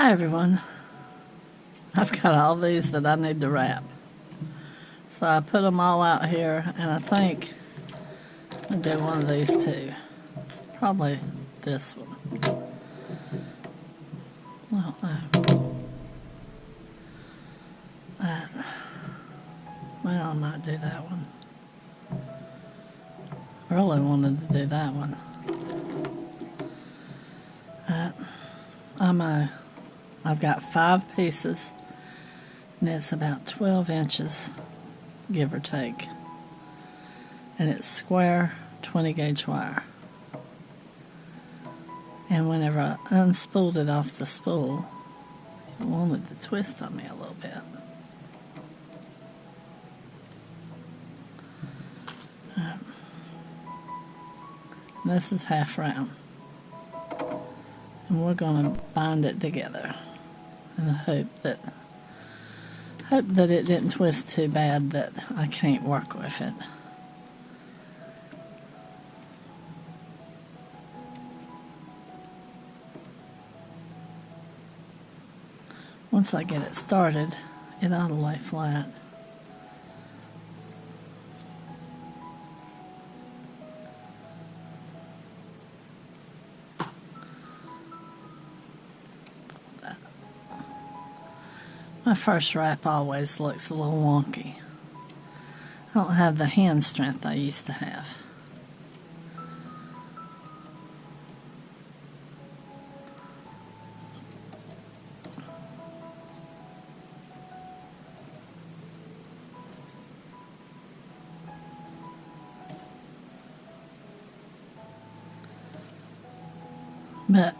Hi everyone. I've got all these that I need to wrap. So I put them all out here, and I think I'll do one of these too. Probably this one. I don't know. Well, I might do that one. I really wanted to do that one. I've got 5 pieces, and it's about 12 inches, give or take. And it's square 20 gauge wire. And whenever I unspooled it off the spool, it wanted to twist on me a little bit. This is half round. And we're going to bind it together and hope that it didn't twist too bad that I can't work with it. Once I get it started, it ought to lay flat. My first wrap always looks a little wonky. I don't have the hand strength I used to have. But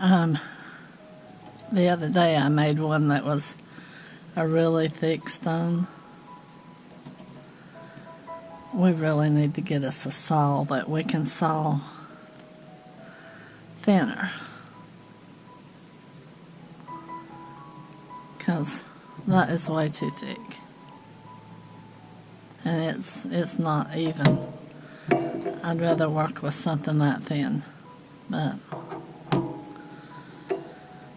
the other day I made one that was a really thick stone. We really need to get us a saw that we can saw thinner, because that is way too thick, and it's not even. I'd rather work with something that thin, but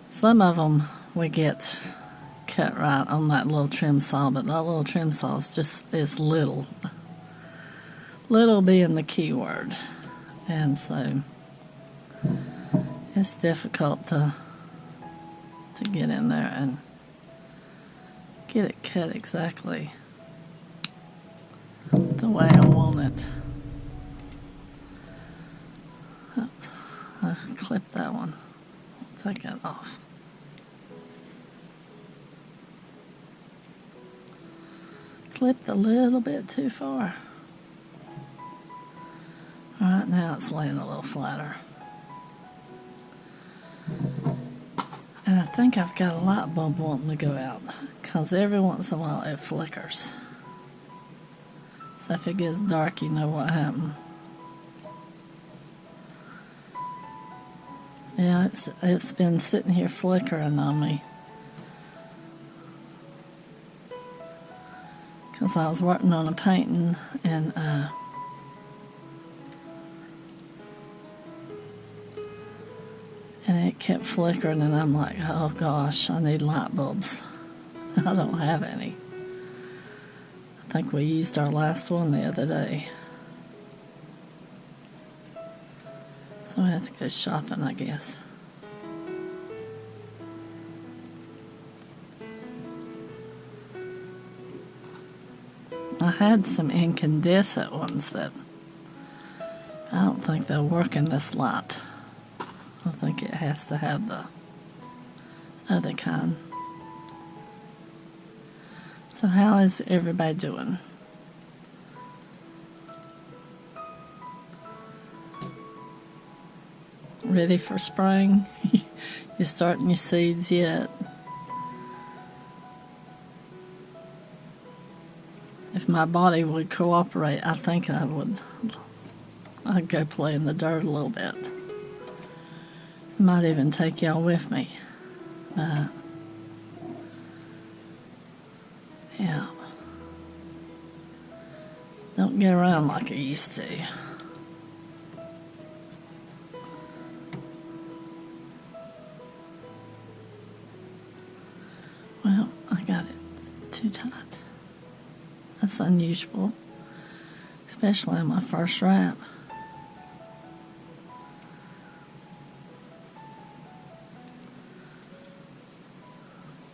some of them we get cut right on that little trim saw, but that little trim saw is little. Little being the key word. And so it's difficult to get in there and get it cut exactly the way I want it. Oops, I clipped that one. I'll take that off. Clipped a little bit too far. Alright, now it's laying a little flatter. And I think I've got a light bulb wanting to go out, because every once in a while it flickers. So if it gets dark, you know what happened. Yeah, it's been sitting here flickering on me, because I was working on a painting, and it kept flickering, and I'm like, oh gosh, I need light bulbs. I don't have any. I think we used our last one the other day. So I have to go shopping, I guess. I had some incandescent ones that I don't think they'll work in this light. I think it has to have the other kind. So how is everybody doing? Ready for spring? You starting your seeds yet? If my body would cooperate, I think I'd go play in the dirt a little bit. Might even take y'all with me. Yeah. Don't get around like I used to. That's unusual, especially on my first wrap.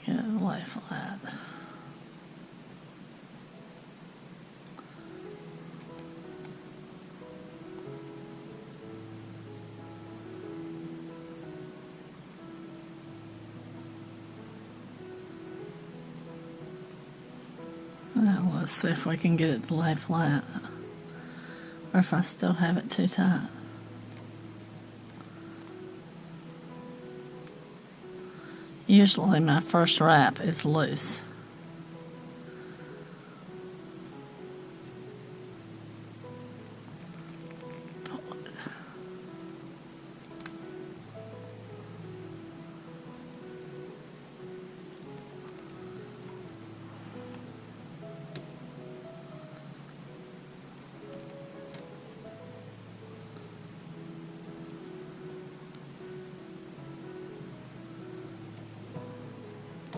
Get it lay flat. Now let's see if we can get it to lay flat, or if I still have it too tight. Usually my first wrap is loose.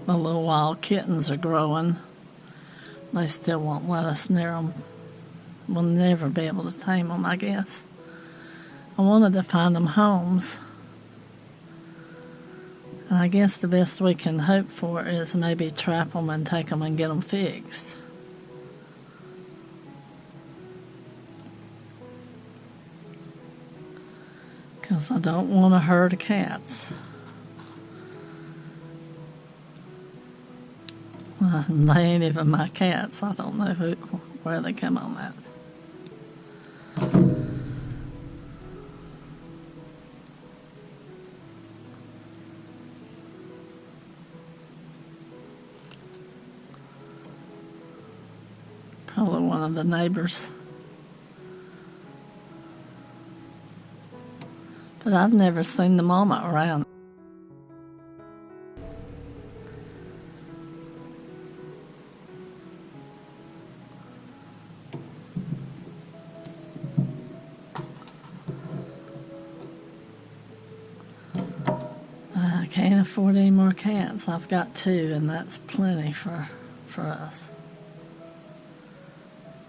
The little wild kittens are growing. They still won't let us near them. We'll never be able to tame them, I guess. I wanted to find them homes. And I guess the best we can hope for is maybe trap them and take them and get them fixed. Because I don't want a herd of cats. They ain't even my cats. I don't know where they come on that. Probably one of the neighbors. But I've never seen the mama around. I can't afford any more cats. I've got 2, and that's plenty for us.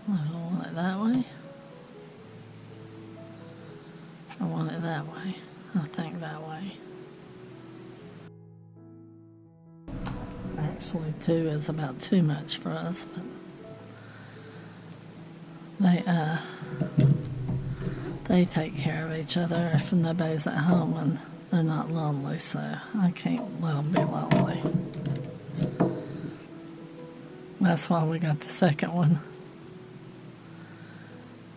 I don't want it that way. I want it that way. I think that way. Actually, 2 is about too much for us, but they take care of each other if nobody's at home, and they're not lonely, so I can't let them be lonely. That's why we got the second one,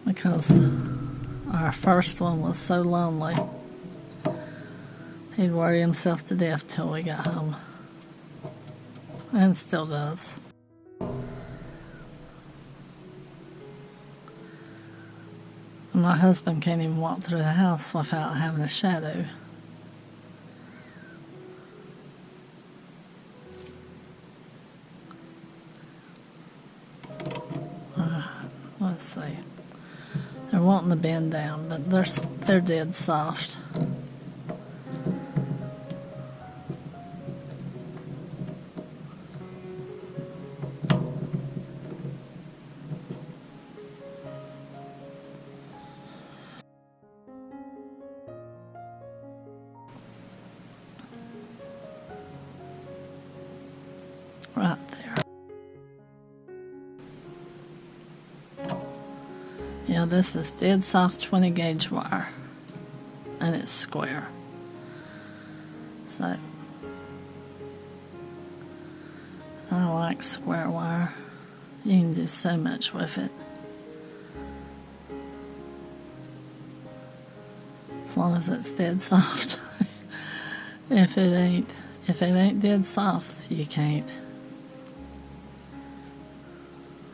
because our first one was so lonely. He'd worry himself to death till we got home, and still does. My husband can't even walk through the house without having a shadow. Let's see. They're wanting to bend down, but they're dead soft. Right there. Yeah, this is dead soft 20 gauge wire, and it's square. So I like square wire. You can do so much with it, as long as it's dead soft. If it ain't dead soft, you can't.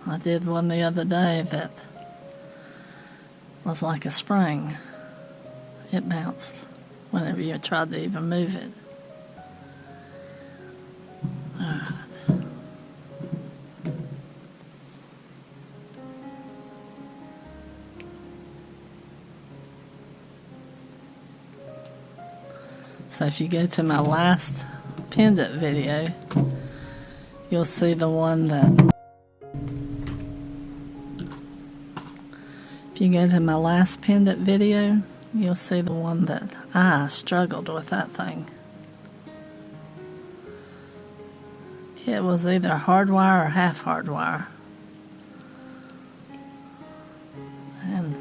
I did one the other day that was like a spring. It bounced whenever you tried to even move it. Alright. So if you go to my last pendant video, you'll see the one that If you go to my last pendant video, you'll see the one that I struggled with that thing. It was either hardwire or half hardwire. And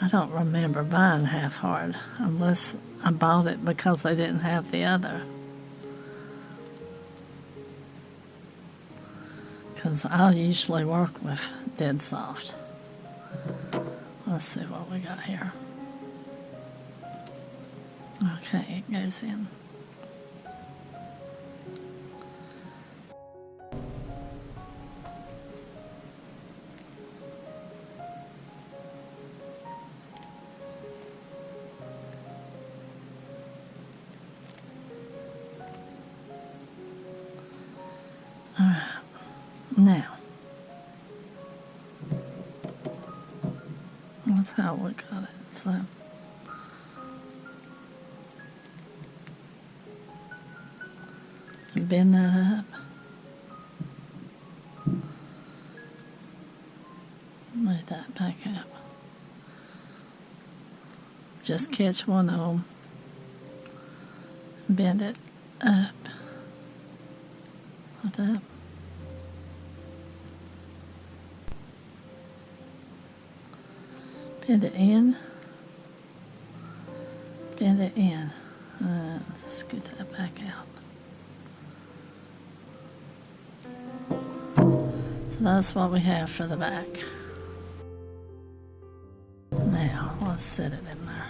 I don't remember buying half hard unless I bought it because they didn't have the other. Because I usually work with dead soft. Let's see what we got here. Okay, it goes in. Now, that's how we got it. So, bend that up. Move that back up. Just catch one of them. Bend it up. Like that. Bend it in. Bend it in. Scoot that back out. So that's what we have for the back. Now, let's set it in there.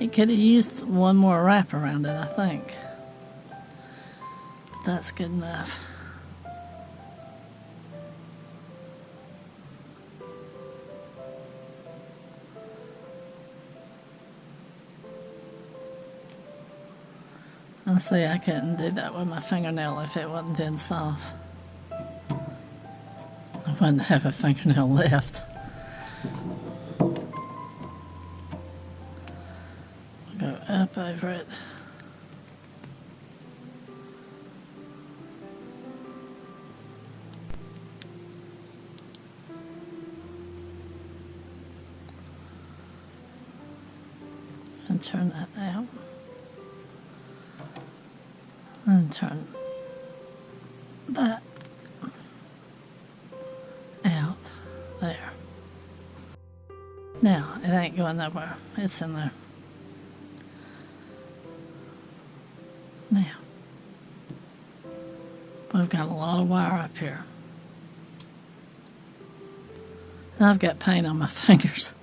It could have used one more wrap around it, I think. But that's good enough. I see I couldn't do that with my fingernail if it wasn't dead soft. I wouldn't have a fingernail left. Go up over it. And turn that out. And turn that out there. Now, it ain't going nowhere. It's in there. Now, we've got a lot of wire up here. And I've got paint on my fingers.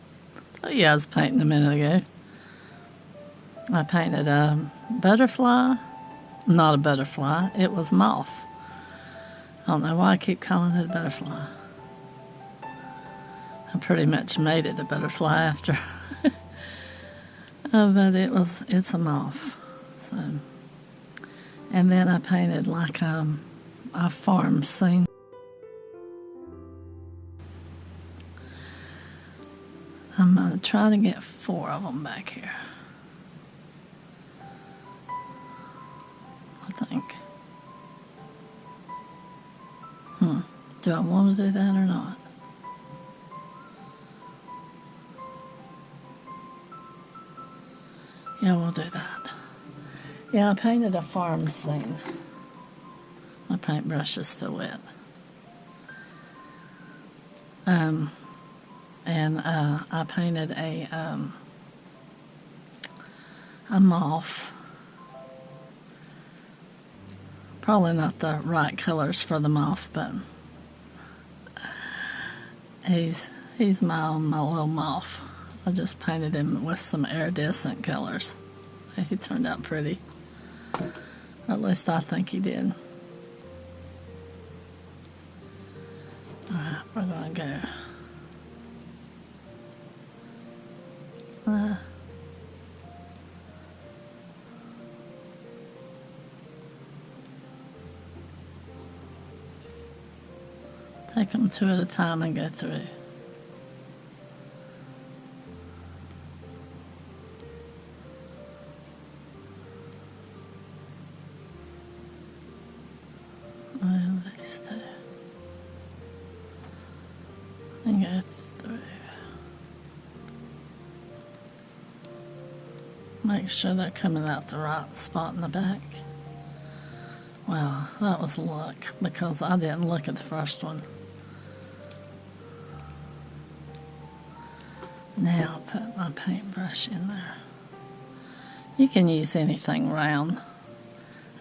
Oh yeah, I was painting a minute ago. I painted a butterfly. Not a butterfly, it was moth. I don't know why I keep calling it a butterfly. I pretty much made it a butterfly after. But it's a moth. So, and then I painted like a farm scene. I'm going to try to get 4 of them back here. I think. Do I want to do that or not? Yeah, we'll do that. Yeah, I painted a farm scene. My paintbrush is still wet. And I painted a moth. Probably not the right colors for the moth, but he's my little moth. I just painted him with some iridescent colors. He turned out pretty. Or at least I think he did. Alright, we're going to go. Take them 2 at a time and go through. Well, these 2. And go through. Make sure they're coming out the right spot in the back. Wow, that was luck because I didn't look at the first one. Now I'll put my paintbrush in there. You can use anything round.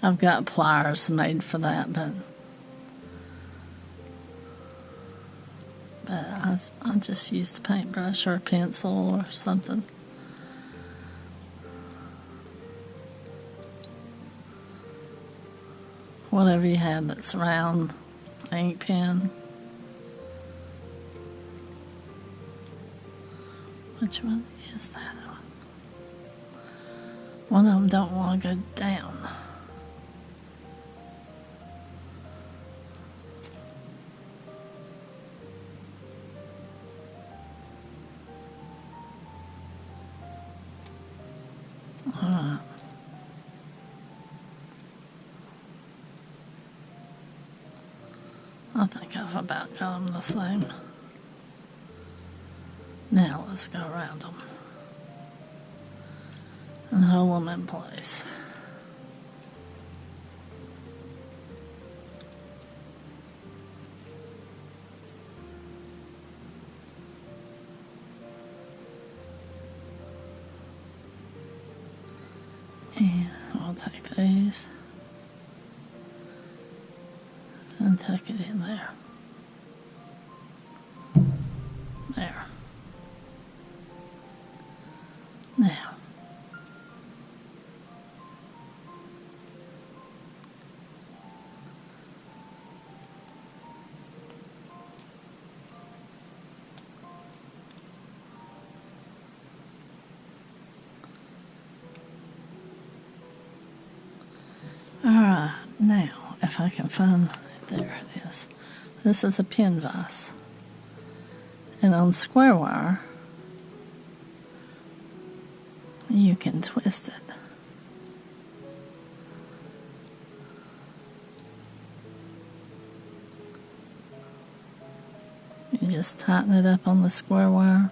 I've got pliers made for that, but I'll just use the paintbrush or a pencil or something. Whatever you have that's round, ink pen. Which one is that one? One of them don't want to go down. Alright. I think I've about got them the same. Now let's go around them and hold them in place. And we'll take these and tuck it in there. There. Now, alright, now if I can find, there it is. This is a pin vise. And on square wire, you can twist it. You just tighten it up on the square wire.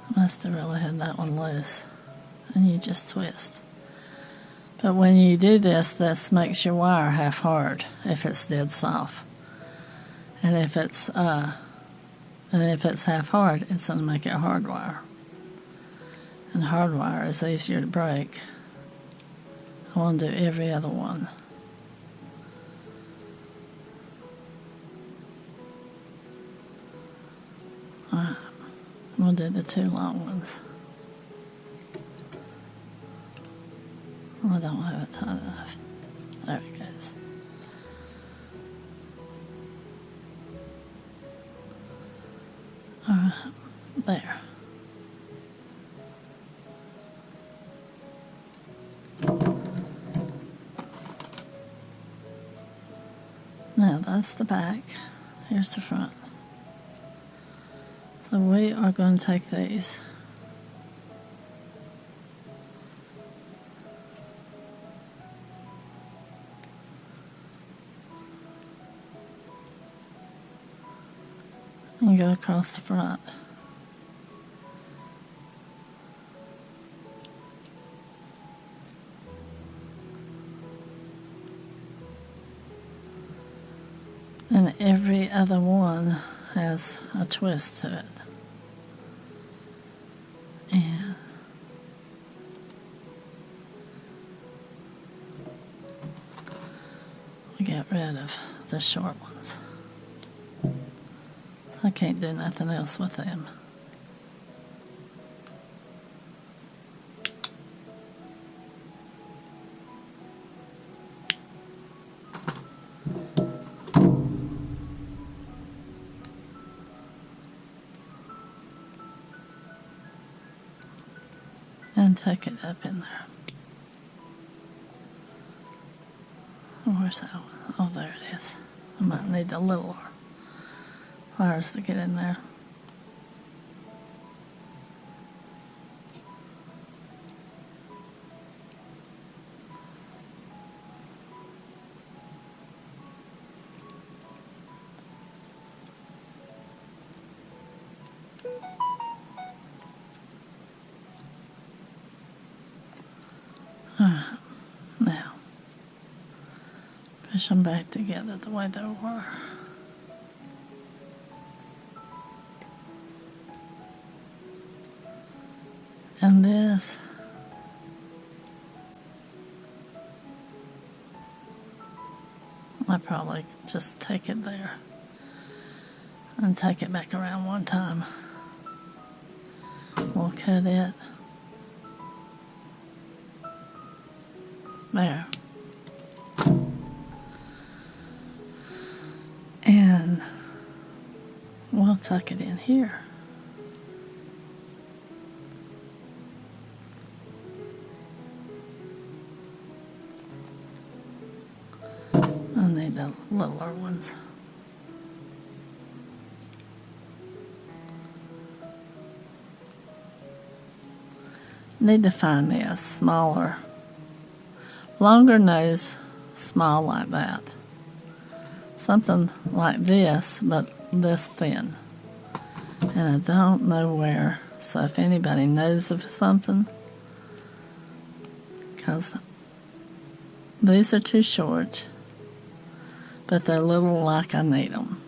I must have really had that one loose. And you just twist. But when you do this, this makes your wire half hard if it's dead soft. And if it's half hard, it's going to make it hard wire. And hard wire is easier to break. I want to do every other one. Alright, we'll do the two long ones. I don't have it tight enough. There it goes. Alright, there. Now that's the back. Here's the front. So we are going to take these. And go across the front. And every other one has a twist to it. And we get rid of the short ones. So I can't do nothing else with them. And tuck it up in there. Where's that one? Oh, there it is. I might need a little pliers to get in there. push them back together the way they were. And this, I probably just take it there and take it back around one time. We'll cut it there. And we'll tuck it in here. I need the littler ones. Need to find me a smaller, longer nose, small like that. Something like this, but this thin. And I don't know where, so if anybody knows of something, because these are too short, but they're little like I need them.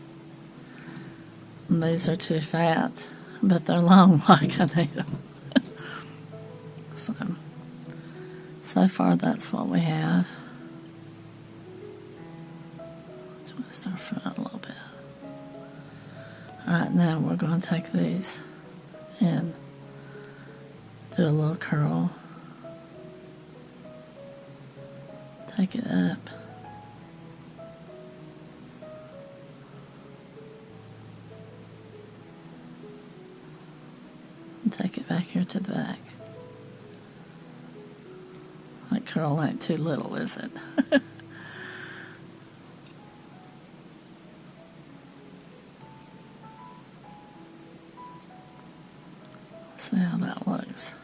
And these are too fat, but they're long like I need them. So far that's what we have. Twist our front a little bit. Alright, now we're going to take these and do a little curl. Take it up. And take it back here to the back. That curl ain't too little, is it? See how that looks.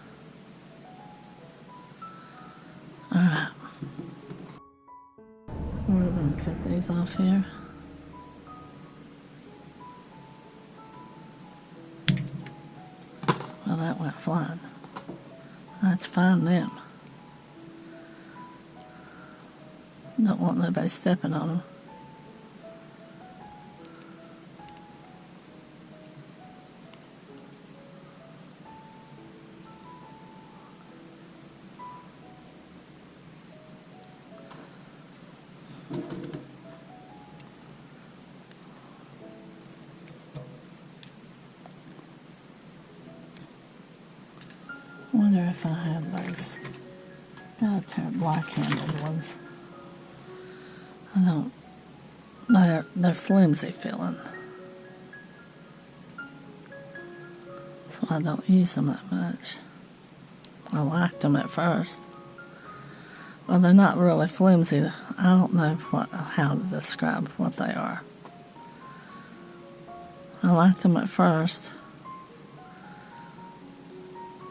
Alright. We're going to cut these off here. Well, that went flying. Let's find them. Don't want nobody stepping on them. I wonder if I have those. Got a pair of black-handled ones. I don't. They're flimsy feeling, so I don't use them that much. I liked them at first. Well, they're not really flimsy. I don't know how to describe what they are. I liked them at first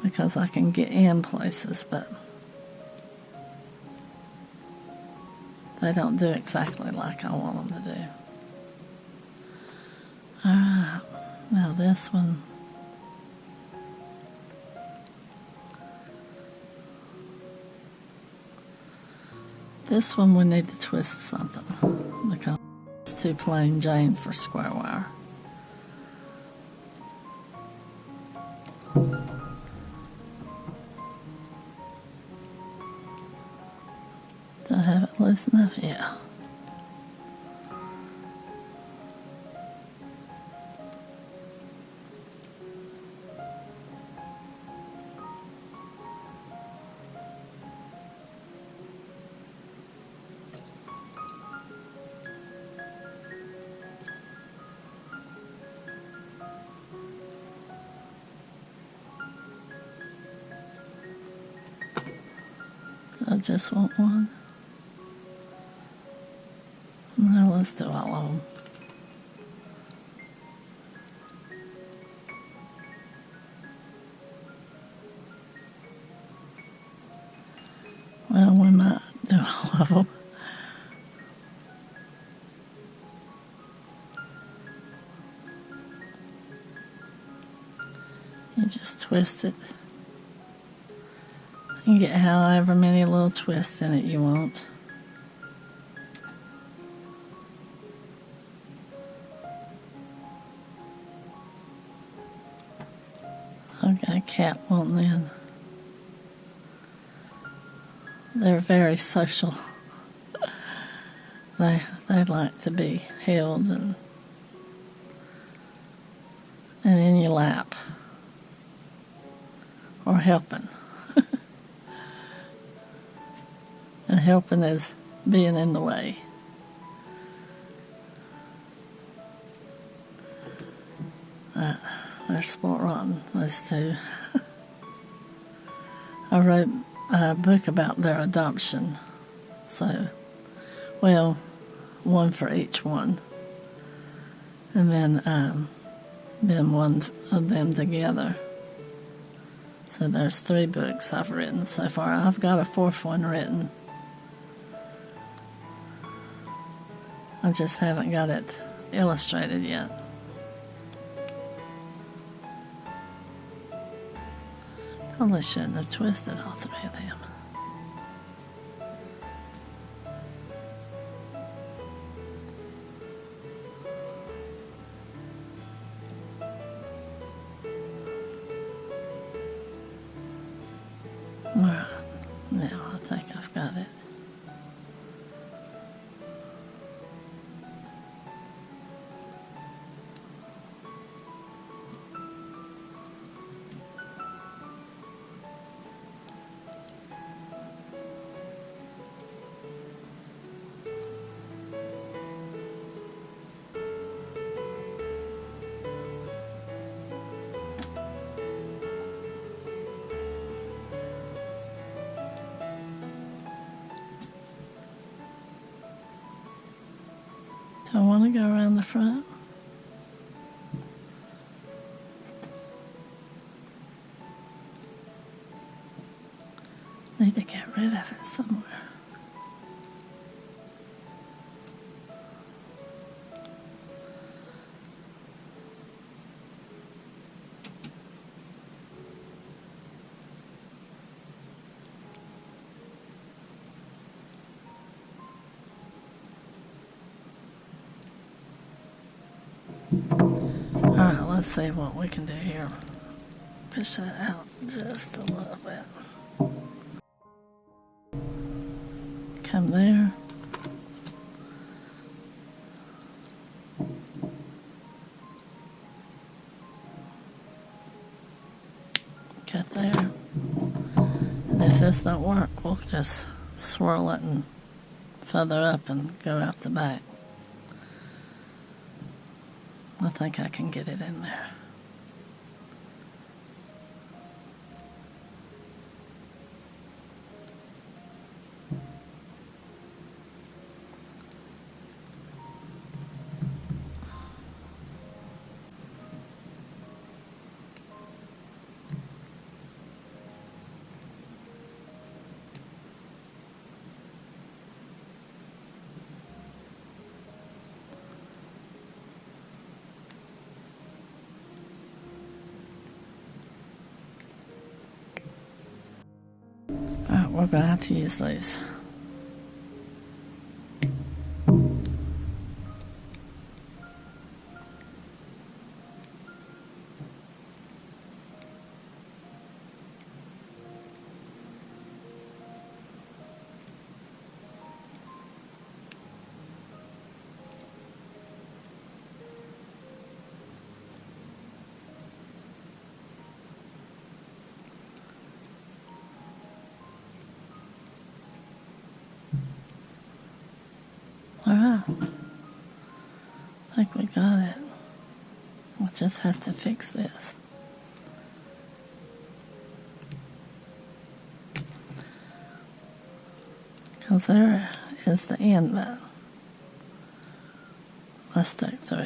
because I can get in places, but they don't do exactly like I want them to do. Alright, now this one. This one we need to twist something because it's too plain Jane for square wire. Do I have it loose enough? Yeah. I just want one. Now let's do all of them. Well, we might do all of them. You just twist it. You get however many little twists in it you want. Okay, cat wanting in. They're very social. They like to be held and in your lap or helping. And helping is being in the way. They're sport rotten, those two. I wrote a book about their adoption. So, well, one for each one. And then one of them together. So there's 3 books I've written so far. I've got a 4th one written. I just haven't got it illustrated yet. Probably shouldn't have twisted all 3 of them. Alright, now I think I've got it. Do I want to go around the front? Need to get rid of it somewhere. Alright, let's see what we can do here. Push that out just a little bit. Come there. Cut there. And if this don't work, we'll just swirl it and feather up and go out the back. I think I can get it in there. Alright, we're going to have to use these. Alright, I think we got it. We'll just have to fix this. Because there is the end that I stuck through.